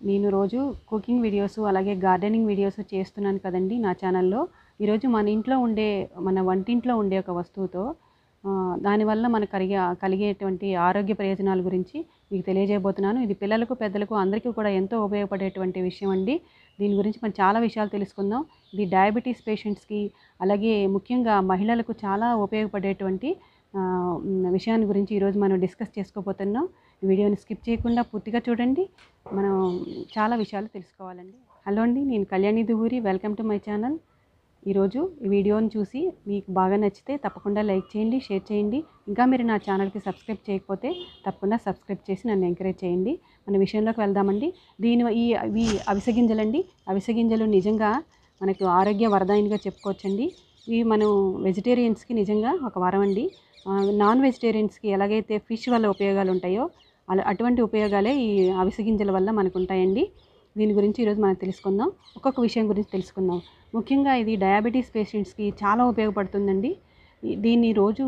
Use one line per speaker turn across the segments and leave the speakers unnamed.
నేను రోజు cooking videos అలాగే గార్డెనింగ్ వీడియోస్ చేస్తున్నాను కదండి నా ఛానల్లో. ఈరోజు మన వంటింట్లో ఉండే ఒక వస్తువుతో దానివల్ల మనకు కలిగేటువంటి ఆరోగ్య ప్రయోజనాల గురించి మీకు తెలియజేయబోతున్నాను. ఇది పిల్లలకు, పెద్దలకు అందరికీ కూడా ఎంతో ఉపయోగపడేటువంటి విషయం అండి. దీని గురించి మనం చాలా విషయాలు తెలుసుకుందాం. ఇది డయాబెటీస్ పేషెంట్స్‌కి అలాగే ముఖ్యంగా మహిళలకు చాలా ఉపయోగపడేటువంటి విషయాన్ని గురించి ఈరోజు మనం డిస్కస్ చేసుకోబోతున్నాం. ఈ వీడియోని స్కిప్ చేయకుండా పూర్తిగా చూడండి. మనం చాలా విషయాలు తెలుసుకోవాలండి. హలో అండి, నేను Kalyani Duvvuri. Welcome to my channel. ఈరోజు ఈ వీడియోని చూసి మీకు బాగా నచ్చితే తప్పకుండా లైక్ చేయండి, షేర్ చేయండి. ఇంకా మీరు నా ఛానల్కి సబ్స్క్రైబ్ చేయకపోతే తప్పకుండా సబ్స్క్రైబ్ చేసి నన్ను ఎంకరేజ్ చేయండి. మన విషయంలోకి వెళ్దామండి. ఇవి అవిసె గింజలండి. అవిసె గింజలు నిజంగా మనకు ఆరోగ్య వరదాయినిగా చెప్పుకోవచ్చండి. ఇవి మనం వెజిటేరియన్స్కి నిజంగా ఒక వరం అండి. నాన్ వెజిటేరియన్స్కి ఎలాగైతే ఫిష్ వల్ల ఉపయోగాలు ఉంటాయో అటువంటి ఉపయోగాలే ఈ అవిసె గింజల వల్ల మనకు ఉంటాయండి. దీని గురించి ఈరోజు మనం తెలుసుకుందాం. ఒక్కొక్క విషయం గురించి తెలుసుకుందాం. ముఖ్యంగా ఇది డయాబెటీస్ పేషెంట్స్కి చాలా ఉపయోగపడుతుందండి. దీన్ని రోజు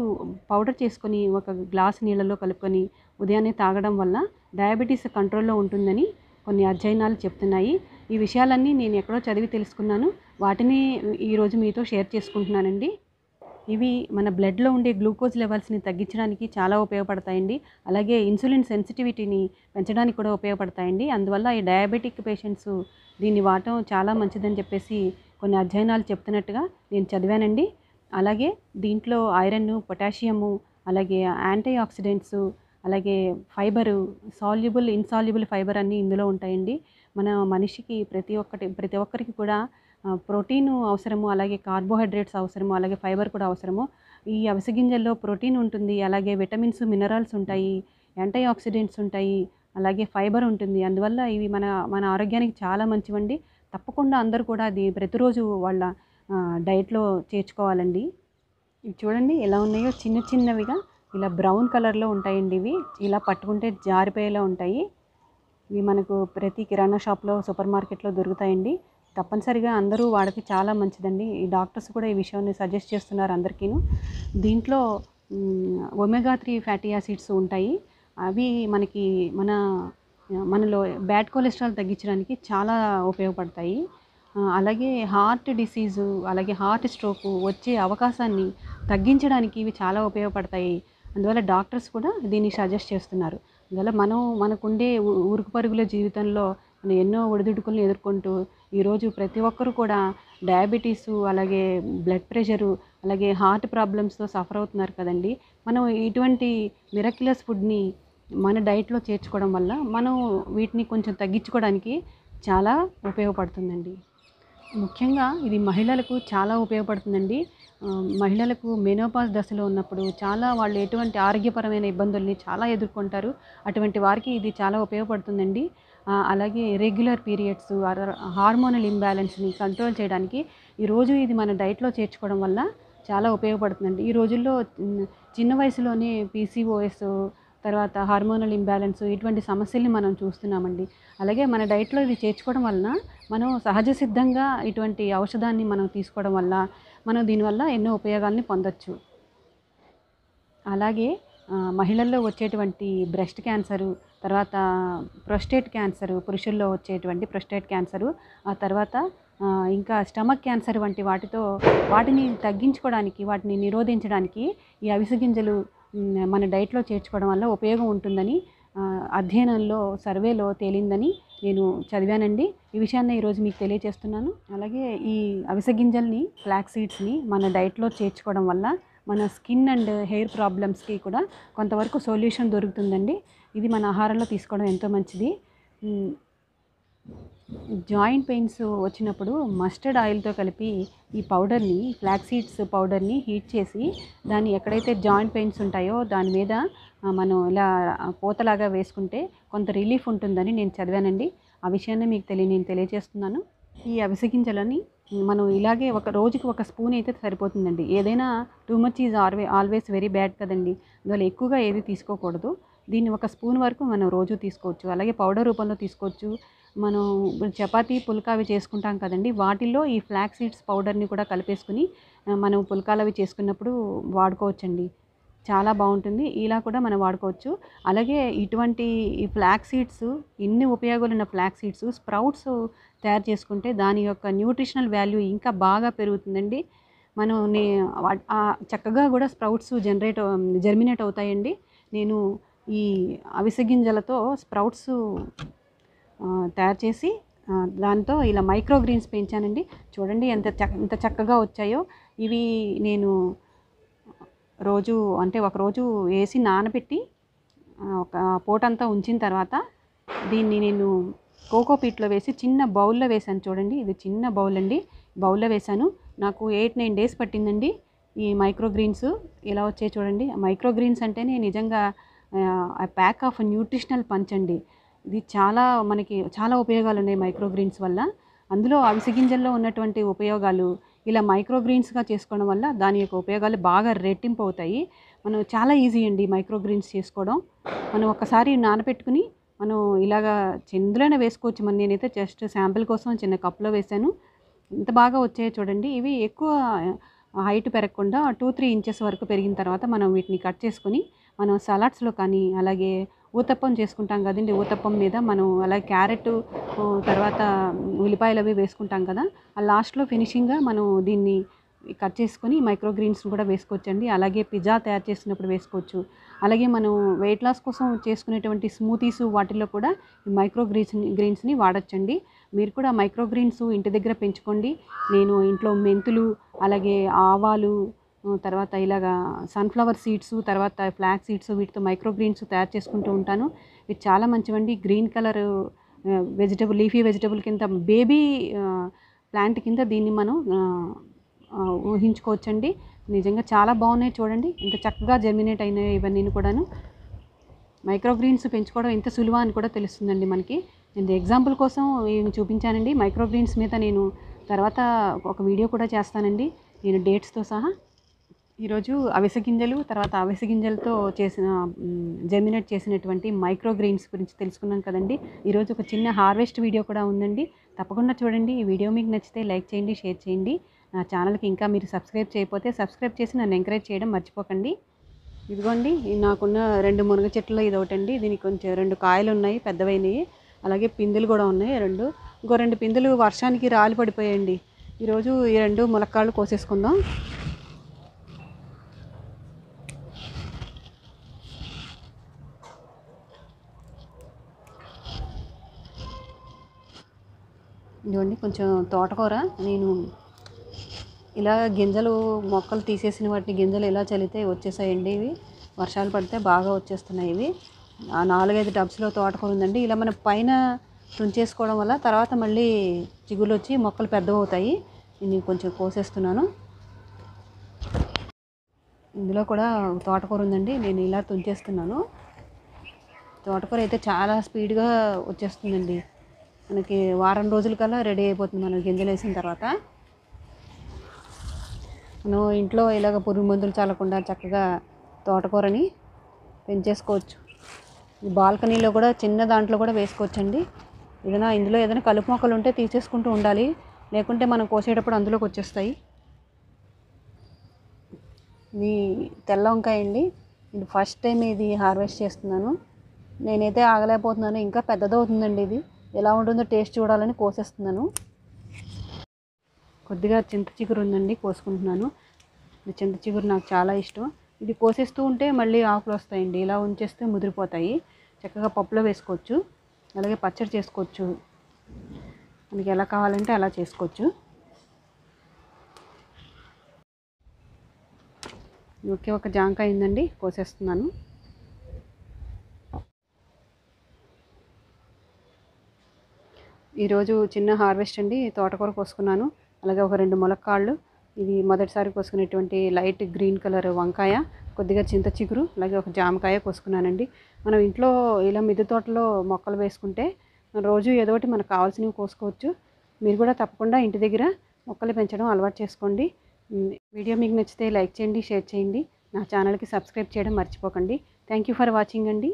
పౌడర్ చేసుకొని ఒక గ్లాస్ నీళ్ళలో కలుపుకొని ఉదయాన్నే తాగడం వల్ల డయాబెటీస్ కంట్రోల్లో ఉంటుందని కొన్ని అధ్యయనాలు చెప్తున్నాయి. ఈ విషయాలన్నీ నేను ఎక్కడో చదివి తెలుసుకున్నాను. వాటిని ఈరోజు మీతో షేర్ చేసుకుంటున్నానండి. ఇవి మన బ్లడ్లో ఉండే గ్లూకోజ్ లెవెల్స్ని తగ్గించడానికి చాలా ఉపయోగపడతాయండి. అలాగే ఇన్సులిన్ సెన్సిటివిటీని పెంచడానికి కూడా ఉపయోగపడతాయండి. అందువల్ల ఈ డయాబెటిక్ పేషెంట్స్ దీన్ని వాడటం చాలా మంచిదని చెప్పేసి కొన్ని అధ్యయనాలు చెప్తున్నట్టుగా నేను చదివానండి. అలాగే దీంట్లో ఐరన్, పొటాషియము, అలాగే యాంటీ ఆక్సిడెంట్స్, అలాగే ఫైబరు, సాల్యుబుల్, ఇన్సాల్యుబుల్ ఫైబర్ అన్నీ ఇందులో ఉంటాయండి. మన మనిషికి ప్రతి ఒక్కరికి కూడా ప్రోటీను అవసరము, అలాగే కార్బోహైడ్రేట్స్ అవసరము, అలాగే ఫైబర్ కూడా అవసరము. ఈ అవిసె గింజల్లో ప్రోటీన్ ఉంటుంది, అలాగే విటమిన్స్, మినరల్స్ ఉంటాయి, యాంటీ ఆక్సిడెంట్స్ ఉంటాయి, అలాగే ఫైబర్ ఉంటుంది. అందువల్ల ఇవి మన మన ఆరోగ్యానికి చాలా మంచివండి. తప్పకుండా అందరూ కూడా అది ప్రతిరోజు వాళ్ళ డైట్లో చేర్చుకోవాలండి. ఇవి చూడండి ఎలా ఉన్నాయో, చిన్న చిన్నవిగా ఇలా బ్రౌన్ కలర్లో ఉంటాయండి. ఇవి ఇలా పట్టుకుంటే జారిపోయేలా ఉంటాయి. ఇవి మనకు ప్రతి కిరాణా షాప్లో, సూపర్ మార్కెట్లో దొరుకుతాయండి. తప్పనిసరిగా అందరూ వాడితే చాలా మంచిదండి. ఈ డాక్టర్స్ కూడా ఈ విషయాన్ని సజెస్ట్ చేస్తున్నారు అందరికీను. దీంట్లో ఒమేగా 3 ఫ్యాటీ యాసిడ్స్ ఉంటాయి. అవి మనలో బ్యాడ్ కొలెస్ట్రాల్ తగ్గించడానికి చాలా ఉపయోగపడతాయి. అలాగే హార్ట్ డిసీజు, అలాగే హార్ట్ స్ట్రోకు వచ్చే అవకాశాన్ని తగ్గించడానికి ఇవి చాలా ఉపయోగపడతాయి. అందువల్ల డాక్టర్స్ కూడా దీన్ని సజెస్ట్ చేస్తున్నారు. అందువల్ల మనకుండే ఉరుకు పరుగుల జీవితంలో మనం ఎన్నో ఒడిదుడుకులను ఎదుర్కొంటూ ఈరోజు ప్రతి ఒక్కరు కూడా డయాబెటీసు, అలాగే బ్లడ్ ప్రెషరు, అలాగే హార్ట్ ప్రాబ్లమ్స్తో సఫర్ అవుతున్నారు కదండి. మనం ఇటువంటి మిరక్యులస్ ఫుడ్ని మన డైట్లో చేర్చుకోవడం వల్ల మనం వీటిని కొంచెం తగ్గించుకోవడానికి చాలా ఉపయోగపడుతుందండి. ముఖ్యంగా ఇది మహిళలకు చాలా ఉపయోగపడుతుందండి. మహిళలకు మెనోపాజ్ దశలో ఉన్నప్పుడు వాళ్ళు ఎటువంటి ఆరోగ్యపరమైన ఇబ్బందుల్ని చాలా ఎదుర్కొంటారు. అటువంటి వారికి ఇది చాలా ఉపయోగపడుతుందండి. అలాగే రెగ్యులర్ పీరియడ్స్, హార్మోనల్ ఇంబ్యాలెన్స్ని కంట్రోల్ చేయడానికి ఈరోజు ఇది మన డైట్లో చేర్చుకోవడం వల్ల చాలా ఉపయోగపడుతుందండి. ఈ రోజుల్లో చిన్న వయసులోనే పీసీఓఎస్, తర్వాత హార్మోనల్ ఇంబ్యాలెన్స్, ఇటువంటి సమస్యల్ని మనం చూస్తున్నామండి. అలాగే మన డైట్లో ఇది చేర్చుకోవడం వలన మనం సహజ సిద్ధంగా ఇటువంటి ఔషధాన్ని మనం తీసుకోవడం వల్ల మనం దీనివల్ల ఎన్నో ఉపయోగాల్ని పొందొచ్చు. అలాగే మహిళల్లో వచ్చేటువంటి బ్రెస్ట్ క్యాన్సరు, తర్వాత ప్రొస్టేట్ క్యాన్సరు, పురుషుల్లో వచ్చేటువంటి ప్రొస్టేట్ క్యాన్సరు, ఆ తర్వాత ఇంకా స్టమక్ క్యాన్సర్ వంటి వాటిని తగ్గించుకోవడానికి, వాటిని నిరోధించడానికి ఈ అవిసె గింజలు మన డైట్లో చేర్చుకోవడం వల్ల ఉపయోగం ఉంటుందని సర్వేలో తేలిందని నేను చదివానండి. ఈ విషయాన్ని ఈరోజు మీకు తెలియజేస్తున్నాను. అలాగే ఈ అవిసె గింజల్ని, ఫ్లాక్స్ సీడ్స్ని మన డైట్లో చేర్చుకోవడం వల్ల మన స్కిన్ అండ్ హెయిర్ ప్రాబ్లమ్స్కి కూడా కొంతవరకు సొల్యూషన్ దొరుకుతుందండి. ఇది మన ఆహారంలో తీసుకోవడం ఎంతో మంచిది. జాయింట్ పెయిన్స్ వచ్చినప్పుడు మస్టర్డ్ ఆయిల్తో కలిపి ఈ పౌడర్ని, ఫ్లాక్స్ సీడ్స్ పౌడర్ని హీట్ చేసి దాన్ని ఎక్కడైతే జాయింట్ పెయిన్స్ ఉంటాయో దాని మీద మనం ఇలా పూతలాగా వేసుకుంటే కొంత రిలీఫ్ ఉంటుందని నేను చదివానండి. ఆ విషయాన్ని నేను తెలియజేస్తున్నాను. ఈ అవిసె గింజలని మనం ఇలాగే రోజుకి ఒక స్పూన్ అయితే సరిపోతుందండి. ఏదైనా too much is always very bad కదండి. అందువల్ల ఎక్కువగా ఏది తీసుకోకూడదు. దీన్ని ఒక స్పూన్ వరకు మనం రోజు తీసుకోవచ్చు. అలాగే పౌడర్ రూపంలో తీసుకోవచ్చు. మనం చపాతీ, పుల్కా అవి చేసుకుంటాం కదండి, వాటిల్లో ఈ ఫ్లాక్స్ సీడ్స్ పౌడర్ని కూడా కలిపేసుకుని మనం పుల్కాలు అవి చేసుకున్నప్పుడు వాడుకోవచ్చండి. చాలా బాగుంటుంది. ఇలా కూడా మనం వాడుకోవచ్చు. అలాగే ఇటువంటి ఈ ఫ్లాక్స్ సీడ్స్, ఇన్ని ఉపయోగాలున్న ఫ్లాక్స్ సీడ్స్ స్ప్రౌట్స్ తయారు చేసుకుంటే దాని యొక్క న్యూట్రిషనల్ వాల్యూ ఇంకా బాగా పెరుగుతుందండి. మనం చక్కగా కూడా స్ప్రౌట్స్ జర్మినేట్ అవుతాయండి. నేను ఈ అవిసె గింజలతో స్ప్రౌట్స్ తయారు చేసి దాంతో ఇలా మైక్రో గ్రీన్స్ పెంచానండి. చూడండి ఎంత చక్కగా వచ్చాయో. ఇవి నేను ఒకరోజు వేసి నానబెట్టి ఒక పూటంతా ఉంచిన తర్వాత దీన్ని నేను కోకో పీట్లో వేసి చిన్న బౌల్లో వేసాను. చూడండి, ఇది చిన్న బౌల్ అండి. బౌల్లో వేసాను. నాకు 8-9 డేస్ పట్టిందండి ఈ మైక్రో గ్రీన్స్ ఇలా వచ్చాయి. చూడండి, మైక్రో గ్రీన్స్ అంటేనే నిజంగా ప్యాక్ ఆఫ్ న్యూట్రిషనల్ పంచ్ అండి. ఇది మనకి చాలా ఉపయోగాలు ఉన్నాయి మైక్రో గ్రీన్స్ వల్ల. అందులో అవిసె గింజల్లో ఉన్నటువంటి ఉపయోగాలు ఇలా మైక్రో గ్రీన్స్గా చేసుకోవడం వల్ల దాని యొక్క ఉపయోగాలు బాగా రెట్టింపు అవుతాయి. మనం చాలా ఈజీ అండి మైక్రో గ్రీన్స్ చేసుకోవడం. మనం ఒక్కసారి నానబెట్టుకుని మనం ఇలాగా ఇందులోనే వేసుకోవచ్చు. నేనైతే జస్ట్ శాంపిల్ కోసం చిన్న కప్లో వేసాను. ఎంత బాగా వచ్చాయో చూడండి. ఇవి ఎక్కువ హైట్ పెరగకుండా 2-3 ఇంచెస్ వరకు పెరిగిన తర్వాత మనం వీటిని కట్ చేసుకొని మనం సలాడ్స్లో కానీ, అలాగే ఊతప్పం చేసుకుంటాం కదండి, ఊతప్పం మీద మనం అలాగే క్యారెట్ తర్వాత ఉల్లిపాయలు అవి వేసుకుంటాం కదా, ఆ లాస్ట్లో ఫినిషింగ్గా మనం దీన్ని కట్ చేసుకొని మైక్రో గ్రీన్స్ కూడా వేసుకోవచ్చండి. అలాగే పిజ్జా తయారు చేసినప్పుడు వేసుకోవచ్చు. అలాగే మనం వెయిట్ లాస్ కోసం చేసుకునేటువంటి స్మూతీస్ వాటిల్లో కూడా ఈ మైక్రో గ్రీన్స్ని వాడచ్చండి. మీరు కూడా మైక్రో గ్రీన్స్ ఇంటి దగ్గర పెంచుకోండి. నేను ఇంట్లో మెంతులు, అలాగే ఆవాలు, తర్వాత ఇలాగా సన్ఫ్లవర్ సీడ్స్, తర్వాత ఫ్లాక్స్ సీడ్స్, వీటితో మైక్రో గ్రీన్స్ తయారు చేసుకుంటూ ఉంటాను. ఇది చాలా మంచివండి. గ్రీన్ కలర్ లీఫీ వెజిటబుల్ కింద, బేబీ ప్లాంట్ కింద దీన్ని మనం ఊహించుకోవచ్చండి. నిజంగా చాలా బాగున్నాయి. చూడండి ఎంత చక్కగా జర్మినేట్ అయినాయి ఇవన్నీ కూడాను. మైక్రో గ్రీన్స్ పెంచుకోవడం ఎంత సులువా అని కూడా తెలుస్తుందండి మనకి. నేను ఎగ్జాంపుల్ కోసం ఇవి చూపించానండి. మైక్రో గ్రీన్స్ మీద నేను తర్వాత ఒక వీడియో కూడా చేస్తానండి, నేను డేట్స్తో సహా. ఈరోజు అవిసె గింజలు, తర్వాత అవిసె గింజలతో జర్మినేట్ చేసినటువంటి మైక్రో గ్రీన్స్ గురించి తెలుసుకున్నాం కదండి. ఈరోజు ఒక చిన్న హార్వెస్ట్ వీడియో కూడా ఉందండి, తప్పకుండా చూడండి. ఈ వీడియో మీకు నచ్చితే లైక్ చేయండి, షేర్ చేయండి. నా ఛానల్కి ఇంకా మీరు సబ్స్క్రైబ్ చేయకపోతే సబ్స్క్రైబ్ చేసి నన్ను ఎంకరేజ్ చేయడం మర్చిపోకండి. ఇదిగోండి, నాకున్న 2 మునగ చెట్లు ఇది ఒకటండి. దీనికి కొంచెం 2 కాయలు ఉన్నాయి, పెద్దవైనవి. అలాగే పిందెలు కూడా ఉన్నాయి 2. ఇంకో 2 పిందెలు వర్షానికి రాలి పడిపోయాయండి. ఈరోజు ఈ 2 ములక్కాళ్ళు కోసేసుకుందాం. ఇదిగోండి కొంచెం తోటకూర. నేను ఇలా మొక్కలు తీసేసిన వాటిని గింజలు ఇలా చల్లితే వచ్చేసాయండి. ఇవి వర్షాలు పడితే బాగా వచ్చేస్తున్నాయి. ఇవి 4-5 టబ్స్లో తోటకూర ఉందండి. ఇలా మనం పైన తుంచేసుకోవడం వల్ల తర్వాత మళ్ళీ చిగుళ్ళు వచ్చి మొక్కలు పెద్దవవుతాయి. నేను కొంచెం కోసేస్తున్నాను. ఇందులో కూడా తోటకూర ఉందండి, నేను ఇలా తుంచేస్తున్నాను. తోటకూర అయితే చాలా స్పీడ్గా వచ్చేస్తుందండి. మనకి వారం రోజులకల్లా రెడీ అయిపోతుంది మనం గింజలు వేసిన తర్వాత. మనం ఇంట్లో ఇలాగ పురుగు మందులు చల్లకుండా చక్కగా తోటకూరని పెంచేసుకోవచ్చు. బాల్కనీలో కూడా చిన్న దాంట్లో కూడా వేసుకోవచ్చండి. ఇందులో ఏదైనా కలుపు మొక్కలు ఉంటే తీసేసుకుంటూ ఉండాలి, లేకుంటే మనం కోసేటప్పుడు అందులోకి వచ్చేస్తాయి. ఇది తెల్ల వంకాయ అండి. ఇది ఫస్ట్ టైం ఇది హార్వెస్ట్ చేస్తున్నాను. నేనైతే ఆగలేకపోతున్నాను, ఇంకా పెద్దదవుతుందండి. ఇది ఎలా ఉంటుందో టేస్ట్ చూడాలని కోసేస్తున్నాను. కొద్దిగా చింత చిగురు ఉందండి, కోసుకుంటున్నాను. ఇది చింత చిగురు నాకు చాలా ఇష్టం. ఇది కోసేస్తూ ఉంటే మళ్ళీ ఆకులు వస్తాయండి. ఇలా ఉంచేస్తే ముదిరిపోతాయి. చక్కగా పప్పులో వేసుకోవచ్చు, అలాగే పచ్చడి చేసుకోవచ్చు. మనకి ఎలా కావాలంటే అలా చేసుకోవచ్చు. ఒక జాంకాయ ఉందండి, కోసేస్తున్నాను. ఈరోజు చిన్న హార్వెస్ట్ అండి. తోటకూర కోసుకున్నాను, అలాగే ఒక 2 ములక్కాళ్ళు. ఇది మొదటిసారి కోసుకునేటువంటి లైట్ గ్రీన్ కలర్ వంకాయ, కొద్దిగా చింత చిగురు, అలాగే ఒక జామకాయ కోసుకున్నానండి. మనం ఇంట్లో ఇలా మిద్దె తోటలో మొక్కలు వేసుకుంటే రోజు ఏదో ఒకటి మనకు కావాల్సినవి కోసుకోవచ్చు. మీరు కూడా తప్పకుండా ఇంటి దగ్గర మొక్కలు పెంచడం అలవాటు చేసుకోండి. వీడియో మీకు నచ్చితే లైక్ చేయండి, షేర్ చేయండి. నా ఛానల్కి సబ్స్క్రైబ్ చేయడం మర్చిపోకండి. థ్యాంక్ యూ ఫర్ వాచింగ్ అండి.